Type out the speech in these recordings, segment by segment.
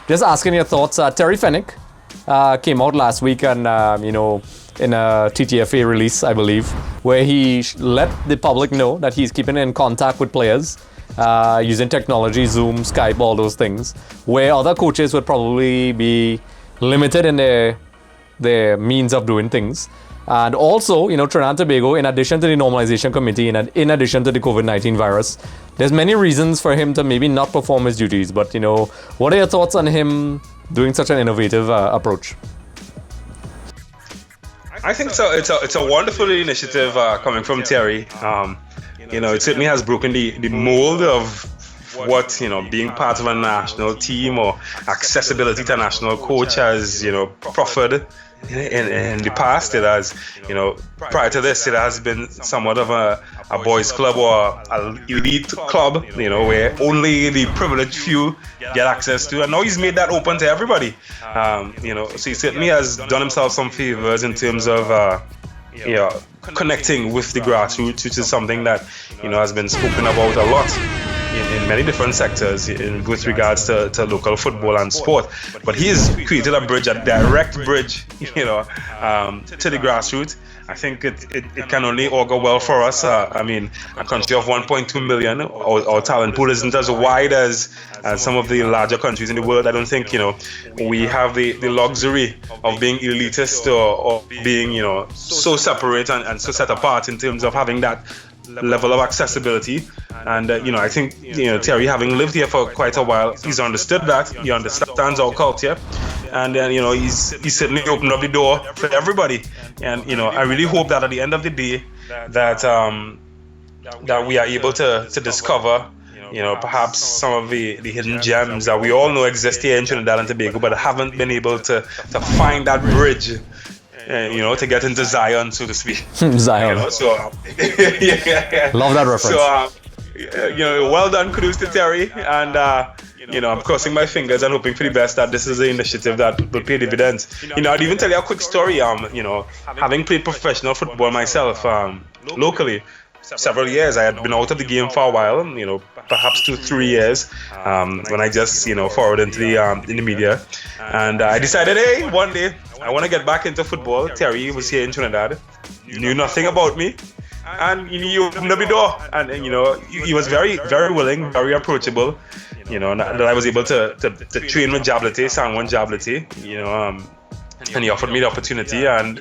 just asking your thoughts. Terry Fenwick came out last week and, in a TTFA release, I believe, where he let the public know that he's keeping in contact with players using technology, Zoom, Skype, all those things, where other coaches would probably be limited in their means of doing things. And also, Trinidad Tobago, in addition to the normalization committee and in addition to the COVID-19 virus, there's many reasons for him to maybe not perform his duties. But, what are your thoughts on him doing such an innovative approach? I think so. It's a wonderful initiative coming from Terry. It certainly has broken the mold of what being part of a national team or accessibility to a national coach has proffered in the past. It has prior to this it has been somewhat of a boys club or an elite club where only the privileged few get access to, and now he's made that open to everybody. So he certainly has done himself some favors in terms of connecting with the grassroots, which is something that has been spoken about a lot in many different sectors with regards to local football and sport. But he has created a direct bridge, to the grassroots. I think it can only augur well for us. A country of 1.2 million, our talent pool isn't as wide as some of the larger countries in the world. I don't think, we have the luxury of being elitist or being, so separate and so set apart in terms of having that level of accessibility. And I think Terry, having lived here for quite a while, he's understood that. He understands our culture, and he's certainly opened up the door for everybody. And I really hope that at the end of the day that that we are able to discover perhaps some of the hidden gems that we all know exist here in Trinidad and Tobago, but haven't been able to find that bridge to get into Zion, so to speak. Zion. Yeah. Love that reference. So, well done, kudos to Terry, and I'm crossing my fingers and hoping for the best that this is an initiative that will pay dividends. I'd even tell you a quick story. Having played professional football myself, locally, several years, I had been out of the game for a while, perhaps 2-3 years, when I just, forward into the media, and I decided, hey, one day I want to get back into football. Terry was here in Trinidad, knew nothing about me, and he opened up the door, and he was very, very willing, very approachable, that I was able to train with Jablite, Sanwan Jablite, and he offered me the opportunity, and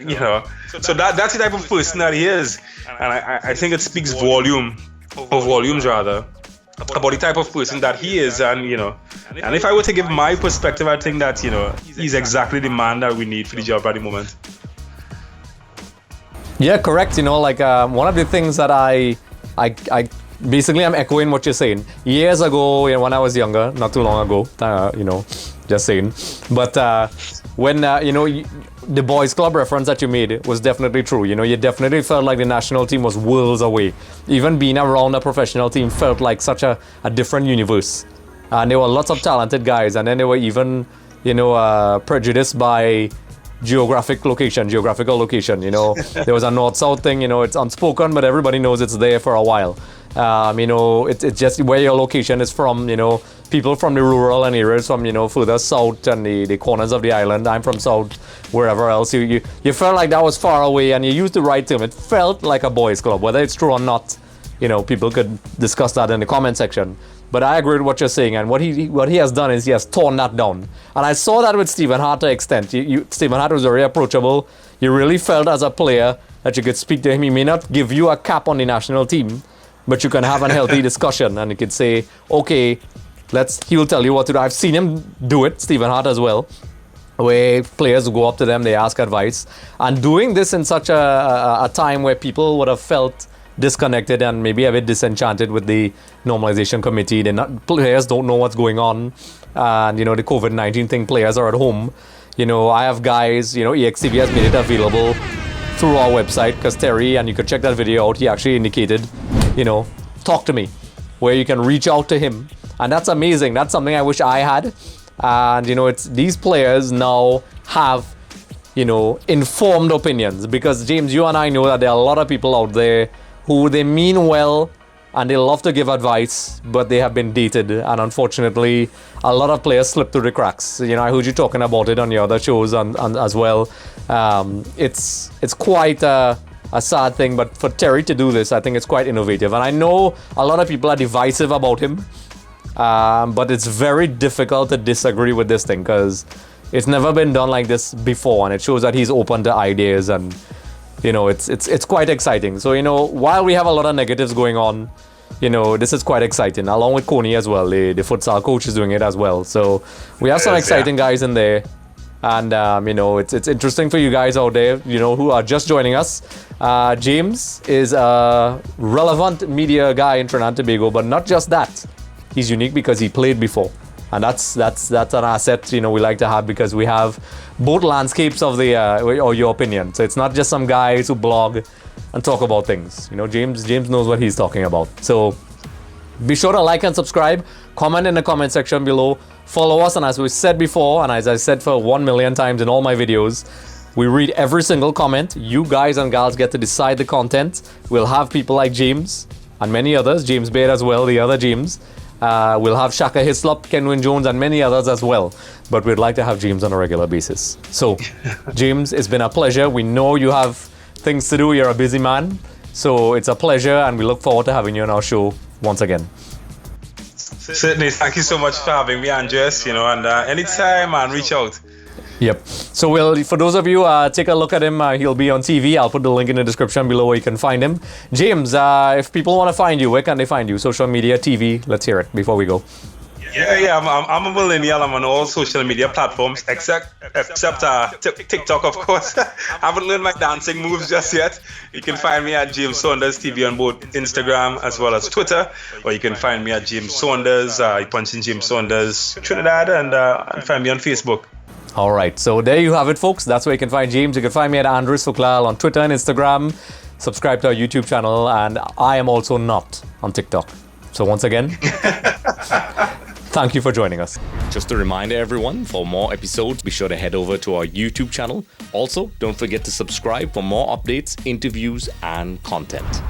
so that's the type of person that he is, and I think it speaks volumes rather about the type of person that he is, and and if I were to give my perspective, I think that he's exactly the man that we need for the job at the moment. Yeah, correct. One of the things that I basically I'm echoing what you're saying. Years ago, when I was younger, not too long ago, just saying. But when the boys club reference that you made was definitely true. You definitely felt like the national team was worlds away. Even being around a professional team felt like such a different universe. And there were lots of talented guys, and then they were even prejudiced by geographical location. There was a north-south thing, it's unspoken, but everybody knows it's there for a while. It's just where your location is from, people from the rural and areas from, further south and the corners of the island. I'm from south, wherever else. You felt like that was far away, and you used the right term. It felt like a boys club. Whether it's true or not, people could discuss that in the comment section. But I agree with what you're saying, and what he has done is he has torn that down. And I saw that with Stephen Hart to an extent. Stephen Hart was very approachable. You really felt as a player that you could speak to him. He may not give you a cap on the national team, but you can have a healthy discussion, and you could say, okay, he'll tell you what to do. I've seen him do it, Stephen Hart as well, where players go up to them, they ask advice. And doing this in such a time where people would have felt disconnected and maybe a bit disenchanted with the normalization committee. Players don't know what's going on, and the COVID-19 thing, players are at home. I have guys, EXTV has made it available through our website, because Terry, and you could check that video out, he actually indicated, talk to me, where you can reach out to him, and that's amazing. That's something I wish I had. And it's these players now have informed opinions, because James, you and I know that there are a lot of people out there who they mean well, and they love to give advice, but they have been dated, and unfortunately, a lot of players slip through the cracks. You know, I heard you talking about it on your other shows as well. It's quite a sad thing, but for Terry to do this, I think it's quite innovative. And I know a lot of people are divisive about him, but it's very difficult to disagree with this thing because it's never been done like this before, and it shows that he's open to ideas, and you know, it's quite exciting. So, you know, while we have a lot of negatives going on, you know, this is quite exciting, along with Coney as well. The futsal coach is doing it as well. So we have some exciting guys in there. And, you know, it's interesting for you guys out there, you know, who are just joining us. James is a relevant media guy in Trinidad Tobago, but not just that. He's unique because he played before. And that's an asset, you know, we like to have, because we have both landscapes of the, or your opinion. So it's not just some guys who blog and talk about things. You know, James knows what he's talking about. So be sure to like and subscribe, comment in the comment section below, follow us, and as we said before, and as I said for 1 million times in all my videos, we read every single comment. You guys and gals get to decide the content. We'll have people like James and many others, James Baird as well, the other James. We'll have Shaka Hislop, Kenwin Jones, and many others as well. But we'd like to have James on a regular basis. So, James, it's been a pleasure. We know you have things to do. You're a busy man. So it's a pleasure, and we look forward to having you on our show once again. Certainly. Thank you so much for having me, Andres. You know, and anytime, man, reach out. Yep. So for those of you, take a look at him. He'll be on TV. I'll put the link in the description below where you can find him. James, if people want to find you, where can they find you? Social media, TV. Let's hear it before we go. Yeah. I'm a millennial. I'm on all social media platforms except TikTok, of course. I haven't learned my dancing moves just yet. You can find me at James Saunders TV on both Instagram as well as Twitter, or you can find me at James Saunders. You punch in James Saunders Trinidad, and find me on Facebook. All right, so there you have it, folks. That's where you can find James. You can find me at Andres Sooklal on Twitter and Instagram. Subscribe to our YouTube channel, and I am also not on TikTok. So once again, thank you for joining us. Just a reminder, everyone, for more episodes, be sure to head over to our YouTube channel. Also, don't forget to subscribe for more updates, interviews, and content.